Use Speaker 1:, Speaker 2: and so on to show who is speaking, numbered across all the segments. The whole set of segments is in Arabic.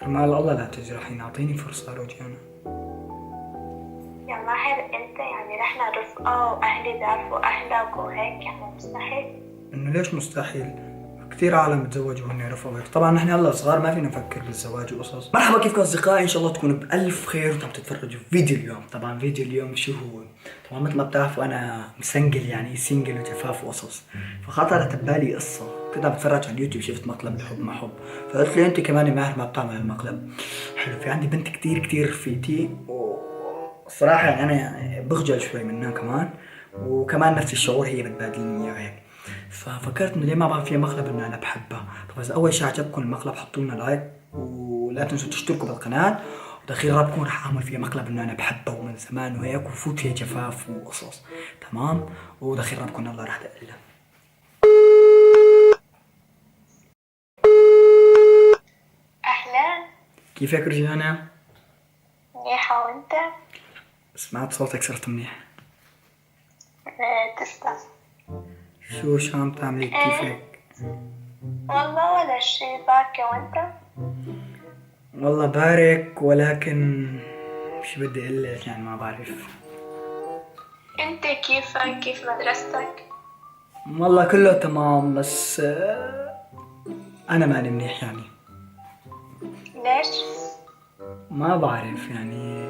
Speaker 1: كرمال الله لا تجرحيني، أعطيني فرصة روجانا.
Speaker 2: يا ماهر انت يعني رحنا رفقة واهلي بيعرفوا اهلك وهيك، يعني مستحيل.
Speaker 1: إنه ليش مستحيل؟ كثير عالم بتزوجوا وهن رفقوا هيك. طبعا نحن هلا صغار ما فينا نفكر بالزواج وقصص. مرحبا، كيفكم اصدقائي؟ ان شاء الله تكونوا بألف خير وانتم تتفرجوا في فيديو اليوم. طبعا فيديو اليوم شو هو؟ طبعا مثل ما بتعرفوا انا مسنجل، يعني سنجل وجفاف وقصص. فخطرت ببالي قصة، كنت عم بتفرج على اليوتيوب شفت مقلب الحب ما حب، فقلت لي انت كمان ماهر ما بتعمل المقلب حلو. في عندي بنت كتير كتير رفيقتي، والصراحة يعني انا بخجل شوي منها كمان، وكمان نفس الشعور هي بتبادلني اياه هيك. ففكرت انه ليه ما بعمل فيها مقلب انه انا بحبها. طب اذا اول شيء عجبكم المقلب حطوا لنا لايك، ولا تنسوا تشتركوا بالقناه، ودخيل رابكم رح اعمل فيها مقلب انه انا بحبها ومن زمان وهيك، وفوت فيها جفاف وقصص. تمام، ودخيل رابكم يلا رح دق لها.
Speaker 2: اهلا.
Speaker 1: كيفك رجانا؟
Speaker 2: منيحة وانت؟
Speaker 1: سمعت صوتك صرت منيح.
Speaker 2: تسلم.
Speaker 1: شو عم تعملي
Speaker 2: ايه
Speaker 1: كيفك؟
Speaker 2: والله ولا شي، باكي وانت؟
Speaker 1: والله بارك، ولكن شو بدي اقول لك، يعني ما بعرف.
Speaker 2: انت كيفك؟ كيف مدرستك؟
Speaker 1: والله كله تمام، بس انا ماني منيح يعني.
Speaker 2: ليش؟
Speaker 1: ما بعرف يعني.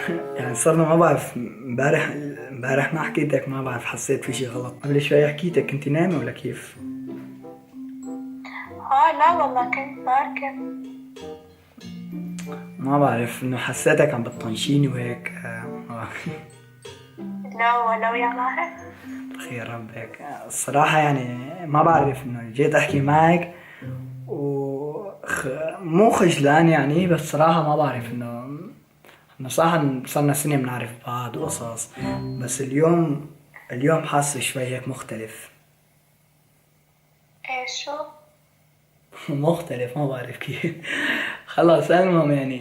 Speaker 1: يعني صرنا ما بعرف. امبارح ما حكيتك، ما بعرف حسيت في شي غلط. قبل شوي حكيتك، كنت نايمة ولا كيف؟
Speaker 2: لا والله كنت باكي.
Speaker 1: ما بعرف، انه حسيتك عم بتطنشيني وهيك.
Speaker 2: لا ولو يا ماهر.
Speaker 1: خير ربك. الصراحة يعني ما بعرف، انه جيت احكي معك مو خجلان يعني، بس صراحة ما بعرف انه صح صرنا سنة بنعرف بعض وقصص، بس اليوم حاسس شوي هيك مختلف.
Speaker 2: ايه شو؟
Speaker 1: مختلف، ما بعرف كيف. خلاص المهم يعني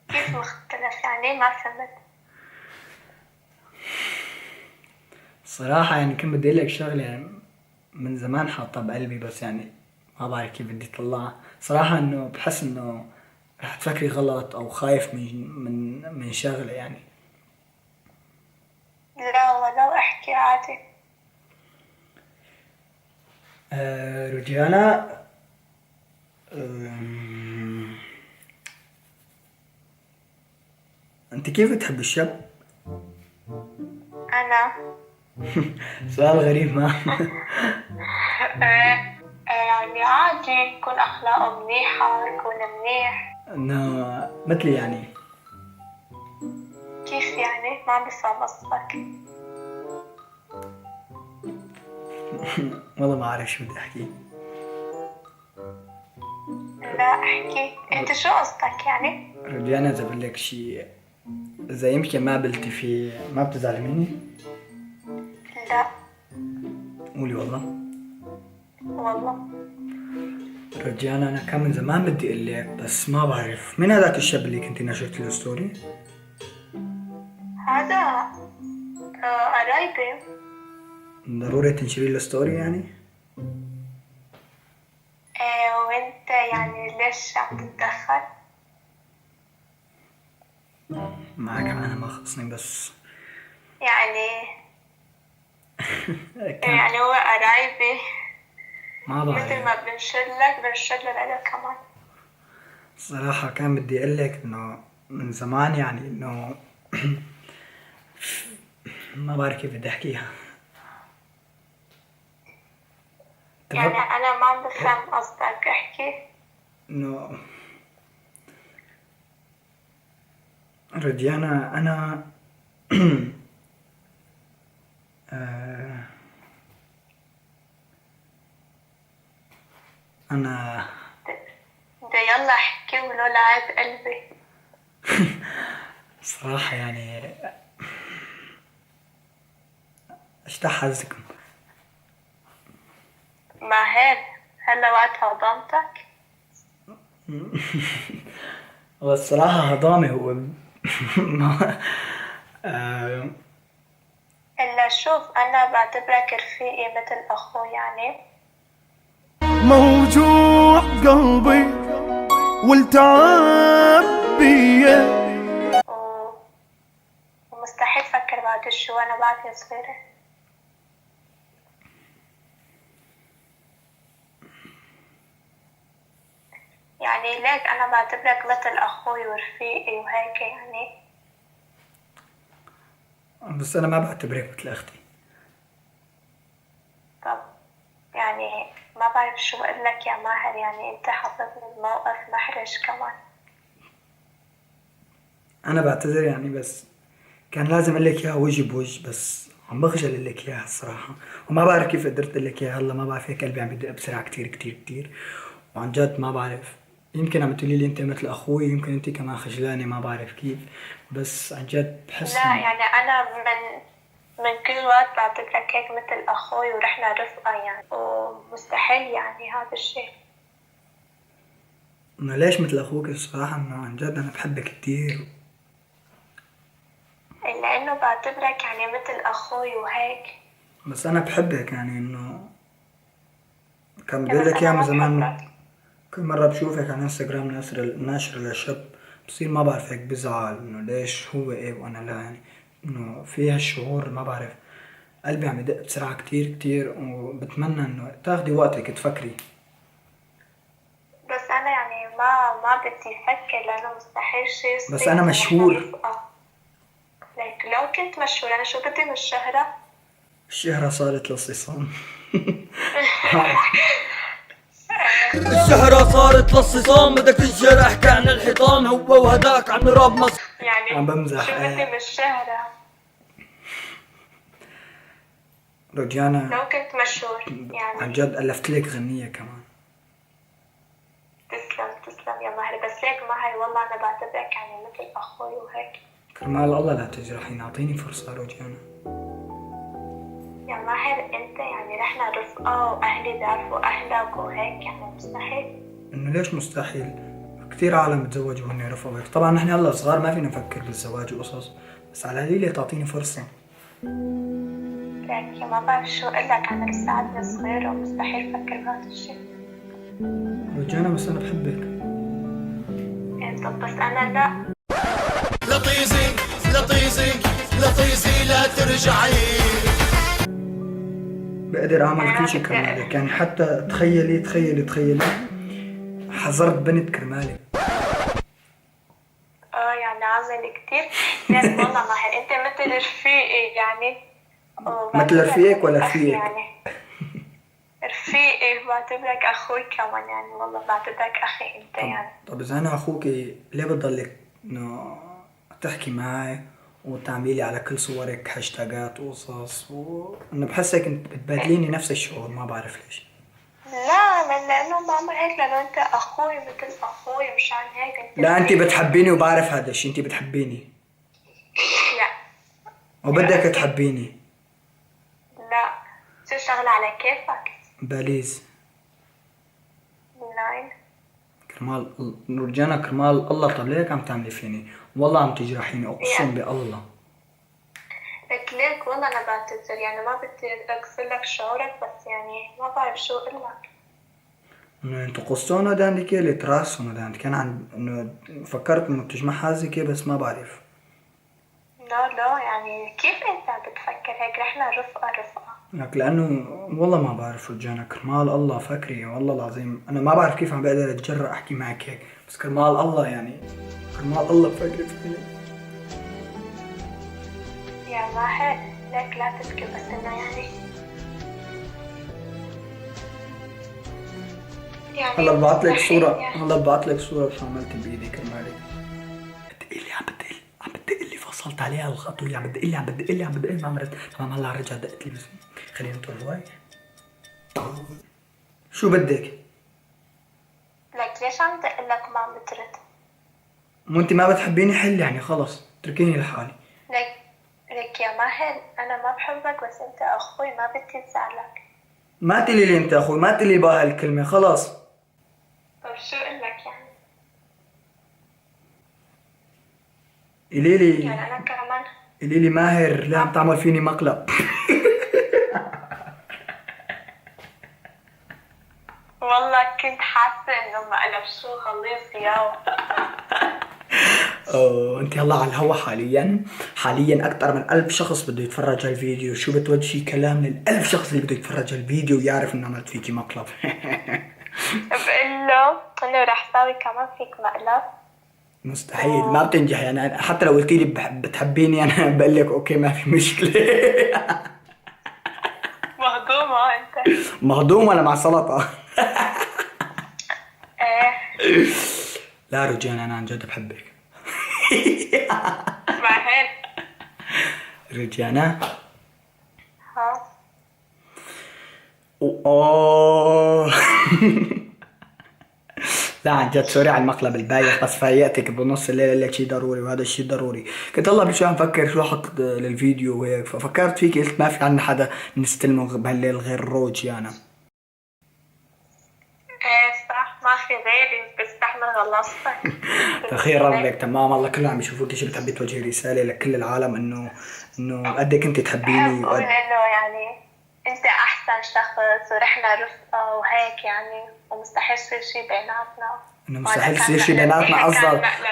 Speaker 2: كيف مختلف يعني؟ ما فهمت.
Speaker 1: صراحة يعني كنت بدي اقول لك شغلة يعني من زمان حاطة بقلبي، بس يعني ما بعرف كيف بدي اطلعها. صراحة انه بحس انه رح تفكري غلط او خايف من شغلة يعني.
Speaker 2: لا ولو احكي عادي.
Speaker 1: رجانا. انت كيف بتحب الشاب؟
Speaker 2: انا
Speaker 1: سؤال غريب ما.
Speaker 2: يعني عادي، يكون اخلاقه منيحة، يكون منيح.
Speaker 1: انه مثلي يعني.
Speaker 2: كيف يعني؟ ما بفهم قصدك.
Speaker 1: والله ما اعرف شو بدي احكي.
Speaker 2: لا احكي انت، شو قصدك يعني؟
Speaker 1: رجانا اذا بقول لك شيء، اذا يمكن ما بلتفي ما بتزعلي مني؟
Speaker 2: لا
Speaker 1: قولي والله.
Speaker 2: والله.
Speaker 1: رجانا انا كان من زمان بدي اقول لك، بس ما بعرف مين هذاك الشاب اللي كنت نشرت له ستوري.
Speaker 2: هذا قرايبي.
Speaker 1: ضروري تنشري له ستوري يعني؟
Speaker 2: وانت يعني ليش عم تتدخل؟
Speaker 1: معك انا ما خصني، بس
Speaker 2: يعني
Speaker 1: كان
Speaker 2: يعني هو قرايبي،
Speaker 1: ما
Speaker 2: مثل
Speaker 1: بعرف.
Speaker 2: ما بنشد لك كمان.
Speaker 1: صراحة كان بدي اقول لك انه من زمان يعني انه ما بعرف كيف بدي احكيها.
Speaker 2: يعني
Speaker 1: تمام.
Speaker 2: انا ما عم بفهم قصدك، احكي.
Speaker 1: انه رجعنا انا. آه، انا
Speaker 2: ده يلا احكي ولو لعب قلبي.
Speaker 1: صراحة يعني اشتاح حظكم.
Speaker 2: ماهر، هلا وقت هضمتك.
Speaker 1: هو الصراحة هضامي هو. آه،
Speaker 2: إلا شوف، أنا بعتبرك رفيقي مثل أخوي يعني.
Speaker 3: موجود قلبي والتعب بيا.
Speaker 2: ومستحيل فكر بعد شو أنا بعدني صغيرة. يعني ليك أنا بعتبرك مثل أخوي ورفيقي وهيك يعني.
Speaker 1: بس أنا ما بعتبرك مثل أختي.
Speaker 2: طب يعني ما بعرف شو أقول لك يا ماهر، يعني أنت حطيتني بموقف محرج كمان.
Speaker 1: أنا بعتذر يعني، بس كان لازم أقول لك إياها وجه بوجه، بس عم بخجل أقول لك إياها الصراحة، وما بعرف كيف قدرت أقول لك إياها. هلا ما بعرف، هيك قلبي عم بدق بسرعة كتير كتير كتير، وعن جد ما بعرف. يمكن عم تقولي لي أنت مثل أخوي، يمكن أنت كمان خجلانة، ما بعرف كيف، بس عن جد بحس
Speaker 2: لا يعني أنا من كل وقت بعتبرك هيك مثل أخوي ورحنا رفقة يعني، ومستحيل يعني هذا الشيء.
Speaker 1: إنه ليش مثل أخوك الصراحة، إنه عن جد أنا بحبك كتير.
Speaker 2: لأنه بعتبرك يعني مثل أخوي وهيك.
Speaker 1: بس أنا بحبك يعني، إنه كان بدي
Speaker 2: بس
Speaker 1: أقول لك
Speaker 2: أنا
Speaker 1: إياها من
Speaker 2: ما
Speaker 1: زمان.
Speaker 2: بحبك.
Speaker 1: كل مرة بشوفك على انستغرام ناشر لشاب، بصير ما بعرف هيك بزعل إنه ليش هو إيه وأنا لا، يعني إنه في هالشعور ما بعرف. قلبي عم يدق بسرعة كتير كتير، وبتمنى إنه تاخدي وقتك تفكري.
Speaker 2: بس أنا يعني ما بدي أفكر، لأنه مستحيل شيء
Speaker 1: بس
Speaker 2: يصير
Speaker 1: أنا
Speaker 2: إذا نحن
Speaker 1: مشهور.
Speaker 2: رفقة. ليك لو كنت مشهورة أنا شو بدي من الشهرة؟
Speaker 1: الشهرة صارت للصيصان.
Speaker 4: الشهرة صارت للصيصان، بدك تنشر احكي عن الحيطان، هو وهداك عن راب مصر.
Speaker 2: يعني
Speaker 1: عم بمزح.
Speaker 2: شو بدي من الشهرة؟
Speaker 1: روجانا
Speaker 2: لو كنت مشهور
Speaker 1: عن
Speaker 2: يعني.
Speaker 1: جد ألفت لك غنية كمان.
Speaker 2: تسلم يا ماهر، بس ليك ماهر والله أنا بعتبرك يعني مثل أخوي وهيك.
Speaker 1: كرمال الله لا تجرحيني، أعطيني فرصة روجانا.
Speaker 2: يا ماهر أنت يعني رحنا رفقة وأهلي بيعرفوا أهلك وهيك، يعني مستحيل.
Speaker 1: إنه ليش مستحيل؟ كتير عالم بتزوجوا وهن رفقوا هيك. طبعا نحن هلا صغار ما فينا نفكر بالزواج وقصص، بس على القليلة تعطيني فرصة.
Speaker 2: ليك ما بعرف شو أقولك، أنا لسه عدني صغيرة ومستحيل فكر بهذا الشي.
Speaker 1: روجانا بس أنا بحبك.
Speaker 2: إيه طب بس أنا لا.
Speaker 3: لطيزي لطيزي لطيزي لا ترجعي.
Speaker 1: بقدر أعمل كل شي كرمالك، يعني حتى تخيلي حضرت بنت كرمالك.
Speaker 2: يعني عظيم كتير. ليك والله ماهر أنت مثل رفيقي يعني.
Speaker 1: مثل رفيقك ولا
Speaker 2: أخي
Speaker 1: رفيقك؟
Speaker 2: يعني. رفيقي بعتبرك أخوي كمان يعني، والله بعتبرك أخي أنت يعني.
Speaker 1: طب إذا أنا أخوك ليه بتضلك إنه تحكي معي وتعملي على كل صورك هاشتاجات وقصص، وإنه بحسك أنت بتبادليني نفس الشعور، ما بعرف ليش.
Speaker 2: لا من لأنه بعمل هيك لأنه أنت أخوي مثل أخوي، مشان هيك أنت.
Speaker 1: لا أنت بتحبيني وبعرف هذا الشي، أنت بتحبيني
Speaker 2: لا.
Speaker 1: وبدك تحبيني.
Speaker 2: لا شو شغلة على كيفك.
Speaker 1: باليز.
Speaker 2: ناين.
Speaker 1: كرمال نورجانا، كرمال الله، طب ليك عم تعملي فيني؟ والله عم تجرحيني، أقسم بالله.
Speaker 2: لك ليك والله أنا بعتذر يعني، ما بدي أكسر لك شعورك، بس يعني ما بعرف شو أقول لك.
Speaker 1: إنه أنتو قصونا داندي اللي تراسونا داندي كان عن إنه فكرت إنه بتجمع حازي كي، بس ما بعرف.
Speaker 2: لا يعني كيف أنت بتفكر هيك، رحنا رفقة.
Speaker 1: لك لأنه والله ما بعرف رجانا، كرمال الله فكري، والله العظيم أنا ما بعرف كيف عم بقدر أتجرأ أحكي معك هيك، بس كرمال الله يعني، كرمال الله فكري فيني.
Speaker 2: يا ماهر لك لا تبكي، بس إنه يعني
Speaker 1: هلا ببعتلك
Speaker 2: مستحيل
Speaker 1: صورة،
Speaker 2: يعني.
Speaker 1: هلا ببعتلك صورة شو عملت بإيدي كرمالك. عم بتقلي فصلت عليها الخط، وهي عم بتقلي ما مرت. تمام هلا رجعت دقت لي، بس خلينا نطول هواي. شو بدك؟
Speaker 2: لك ليش عم دقلك ما عم بترد؟
Speaker 1: مو انت ما بتحبيني حل يعني، خلص اتركيني لحالي.
Speaker 2: لك يا ماهر أنا ما بحبك، بس أنت أخوي ما بدي تزعلك.
Speaker 1: ما تقولي لي انت اخوي، ما تقولي بقى هالكلمة، خلص.
Speaker 2: طب شو أقول لك يعني؟
Speaker 1: قولي
Speaker 2: يعني أنا كمان.
Speaker 1: لي ماهر ليه عم تعمل فيني مقلب؟
Speaker 2: والله كنت حاسة إنه مقلب شو غليظ ياو.
Speaker 1: انت هلا على الهوا حاليا اكثر من 1000 شخص بده يتفرج هالفيديو. شو بتوجهي كلام لل1000 شخص اللي بده يتفرج هالفيديو ويعرف انه عملت فيكي مقلب؟
Speaker 2: بقول له إنه رح ساوي كمان فيك مقلب.
Speaker 1: مستحيل، ما بتنجح يعني. حتى لو قلتي لي بتحبيني انا بقول لك اوكي ما في مشكله.
Speaker 2: مهضومة أنت.
Speaker 1: مهضوم ولا مع سلطه؟
Speaker 2: إيه.
Speaker 1: لا رجال انا عن جد بحبك.
Speaker 2: مع هيك.
Speaker 1: رجانا
Speaker 2: ها.
Speaker 1: اوه. لا عن جد سوري على المقلب البايخ، بس فايقتك بنص الليل لك شيء ضروري وهذا الشيء ضروري. كنت هلا بشوي عم فكر شو احط للفيديو وهيك، ففكرت فيك قلت ما في عنا حدا نستلمه بهالليل غير روجيانا.
Speaker 2: إيه صح، ما في غيري بستحمل غلاصتك.
Speaker 1: تخيل ربك تمام. الله كله عم يشوفوك. شو بتحبي توجهي رسالة لكل العالم انه قدك انت تحبيني
Speaker 2: بقول إنه يعني أنت أحسن شخص ورحنا رفقة وهيك يعني، ومستحيل يصير شي بيناتنا.
Speaker 1: انه مستحيل يصير شي بيناتنا.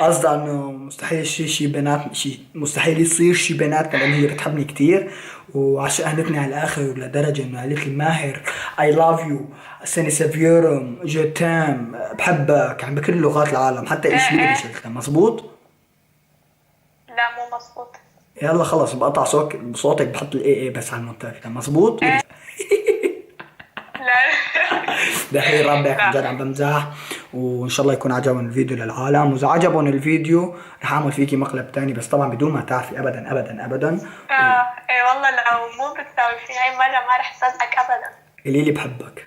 Speaker 1: قصدها انه مستحيل يصير شي بيناتنا، مستحيل يصير شي بيناتنا لان هي بتحبني كثير وعشقنتني على الاخر، لدرجه انه قالت لي ماهر اي لاف يو سيني سافيورم جو تام بحبك، عم بكل لغات العالم حتى ايش اللي شلتها. مزبوط؟
Speaker 2: لا مو مزبوط.
Speaker 1: يلا خلص بقطع صوتك بحط الاي بس على المونتاج. مزبوط؟
Speaker 2: لا.
Speaker 1: دحين ربك عن جد عم بمزح، وان شاء الله يكون عجبهم الفيديو للعالم. واذا عجبهم الفيديو رح اعمل فيكي مقلب تاني، بس طبعا بدون ما تعرفي ابدا ابدا ابدا.
Speaker 2: ايه والله لو مو بتساوي في هاي مرة ما رح صدقك ابدا.
Speaker 1: قولي لي بحبك.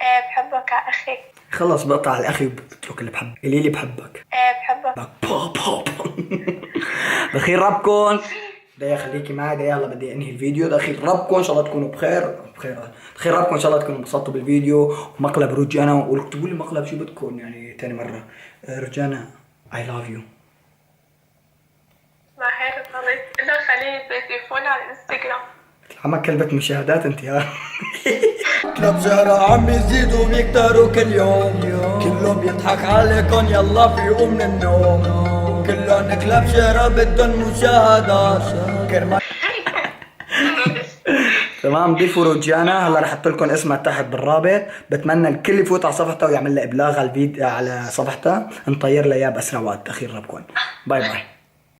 Speaker 2: ايه بحبك يا اخي.
Speaker 1: خلص بقطع على الاخي وبترك اللي بحبك. قولي لي بحبك.
Speaker 2: ايه بحبك.
Speaker 1: دخيل ربكم. بدي خليكي معي. يلا بدي انهي الفيديو. دخيل ربكم ان شاء الله تكونوا بخير. دخيل ربكم ان شاء الله تكونوا انبسطتوا بالفيديو. ومقلب رجانا، واكتبوا لي مقلب شو بدكم يعني ثاني مره. رجانا اي لاف يو.
Speaker 2: ما هيك خلص اذا خليه تليفوني على الانستغرام.
Speaker 1: عمك كلبة مشاهدات انت يا.
Speaker 4: كلاب شهرة عم يزيدوا بيكتروا كل يوم، كلهم بيضحك عليكن يلا فيقوا من النوم، كلهم كلاب شهرة بدهم مشاهدات كرمال.
Speaker 1: تمام. ضيفوا روجانا. هلا رح احط لكم اسمها تحت بالرابط. بتمنى الكل يفوت على صفحتها ويعمل لها ابلاغ على الفيديو على صفحتها، نطير لها اياه باسرع وقت. اخير ربكم. باي باي.